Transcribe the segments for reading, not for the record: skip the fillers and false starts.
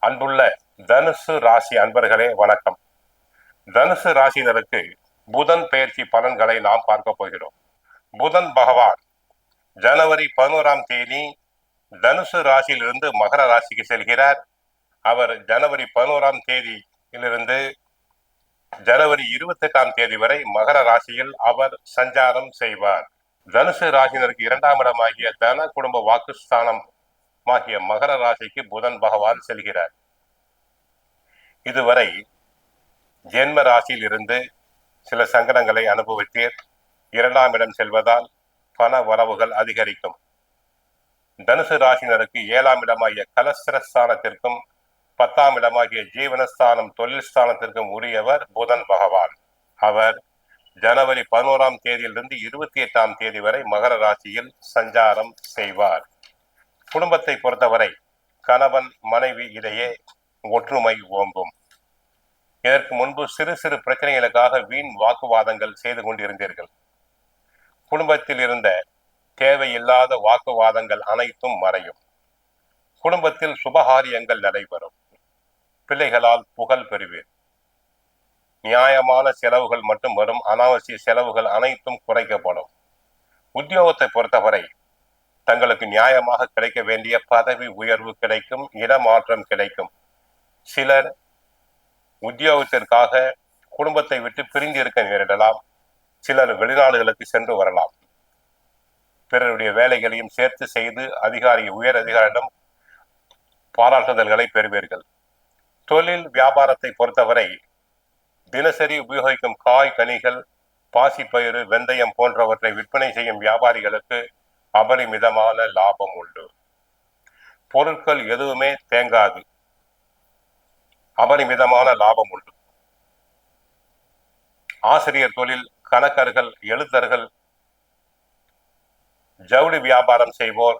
அன்புள்ள தனுசு ராசி அன்பர்களே வணக்கம். தனுசு ராசியினருக்கு புதன் பெயர்ச்சி பலன்களை நாம் பார்க்க போகிறோம். புதன் பகவான் ஜனவரி 11ஆம் தேதி தனுசு ராசியிலிருந்து மகர ராசிக்கு செல்கிறார். அவர் ஜனவரி 11ஆம் தேதியிலிருந்து ஜனவரி 28ஆம் தேதி வரை மகர ராசியில் அவர் சஞ்சாரம் செய்வார். தனுசு ராசியினருக்கு 2ஆம் இடமாகிய தன குடும்ப வாக்குஸ்தானம் ஆகிய மகர ராசிக்கு புதன் பகவான் செல்கிறார். இதுவரை ஜென்ம ராசியில் இருந்து சில சங்கடங்களை அனுபவித்தீர். 2ஆம் இடம் செல்வதால் பண வரவுகள் அதிகரிக்கும். தனுசு ராசினருக்கு 7ஆம் இடமாகிய கலஸ்திரஸ்தானத்திற்கும் 10ஆம் இடமாகிய ஜீவனஸ்தானம் தொழில் ஸ்தானத்திற்கும் உரியவர் புதன் பகவான். அவர் ஜனவரி 11ஆம் தேதியிலிருந்து 28ஆம் தேதி வரை மகர ராசியில் சஞ்சாரம் செய்வார். குடும்பத்தை பொறுத்தவரை கணவன் மனைவி இடையே ஒற்றுமை ஓங்கும். இதற்கு முன்பு சிறு சிறு பிரச்சனைகளுக்காக வீண் வாக்குவாதங்கள் செய்து கொண்டிருந்தீர்கள். குடும்பத்தில் இருந்த தேவையில்லாத வாக்குவாதங்கள் அனைத்தும் மறையும். குடும்பத்தில் சுபகாரியங்கள் நடைபெறும். பிள்ளைகளால் புகழ் பெறுவீர். நியாயமான செலவுகள் மட்டும் வரும். அனாவசிய செலவுகள் அனைத்தும் குறைக்கப்படும். உத்தியோகத்தை பொறுத்தவரை தங்களுக்கு நியாயமாக கிடைக்க வேண்டிய பதவி உயர்வு கிடைக்கும். இடமாற்றம் கிடைக்கும். சிலர் உத்தியோகத்திற்காக குடும்பத்தை விட்டு பிரிந்து இருக்க நேரிடலாம். சிலர் வெளிநாடுகளுக்கு சென்று வரலாம். பிறருடைய வேலைகளையும் சேர்த்து செய்து உயர் அதிகாரிடம் பாராட்டுதல்களை பெறுவீர்கள். தொழில் வியாபாரத்தை பொறுத்தவரை தினசரி உபயோகிக்கும் காய் கனிகள், பாசிப்பயிறு, வெந்தயம் போன்றவற்றை விற்பனை செய்யும் வியாபாரிகளுக்கு அபரிமிதமான லாபம் உண்டு. பொருட்கள் எதுவுமே தேங்காது. அபரிமிதமான லாபம் உண்டு. ஆசிரியர் தொழில், கணக்கர்கள், எழுத்தர்கள், ஜவுளி வியாபாரம் செய்வோர்,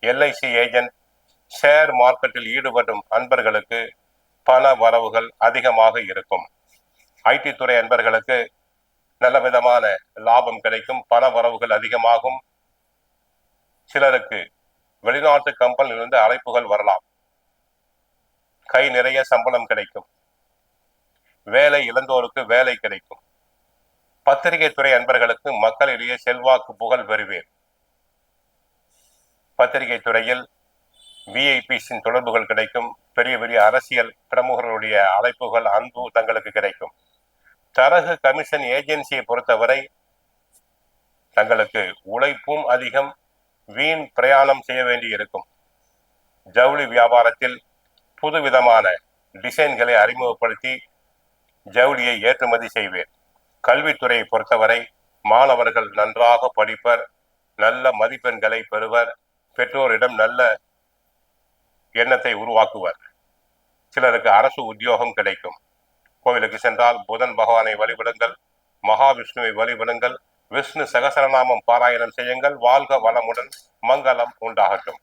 எல்ஐசி ஏஜென்ட், ஷேர் மார்க்கெட்டில் ஈடுபடும் அன்பர்களுக்கு பண வரவுகள் அதிகமாக இருக்கும். ஐடி துறை அன்பர்களுக்கு நல்ல விதமான லாபம் கிடைக்கும். பண வரவுகள் அதிகமாகும். சிலருக்கு வெளிநாட்டு கம்பெனியிலிருந்து அழைப்புகள் வரலாம். கை நிறைய சம்பளம் கிடைக்கும். வேலை இழந்தோருக்கு வேலை கிடைக்கும். பத்திரிகை துறை அன்பர்களுக்கு மக்களிடையே செல்வாக்கு புகழ் பெறுவீர். பத்திரிகை துறையில் விஐபிஸின் தொடர்புகள் கிடைக்கும். பெரிய பெரிய அரசியல் பிரமுகர்களுடைய அழைப்புகள், அன்பு தங்களுக்கு கிடைக்கும். தரகு கமிஷன் ஏஜென்சியை பொறுத்தவரை தங்களுக்கு உழைப்பும் அதிகம். வீண் பிரயாணம் செய்ய வேண்டி இருக்கும். ஜவுளி வியாபாரத்தில் புதுவிதமான டிசைன்களை அறிமுகப்படுத்தி ஜவுளியை ஏற்றுமதி செய்வேன். கல்வித்துறையை பொறுத்தவரை மாணவர்கள் நன்றாக படிப்பர். நல்ல மதிப்பெண்களை பெறுவர். பெற்றோரிடம் நல்ல எண்ணத்தை உருவாக்குவர். சிலருக்கு அரசு உத்தியோகம் கிடைக்கும். கோவிலுக்கு சென்றால் புதன் பகவானை வழிபடுங்கள். மகாவிஷ்ணுவை வழிபடுங்கள். விஷ்ணு சகசரநாமம் பாராயணம் செய்யுங்கள். வாழ்க வளமுடன். மங்களம் உண்டாகட்டும்.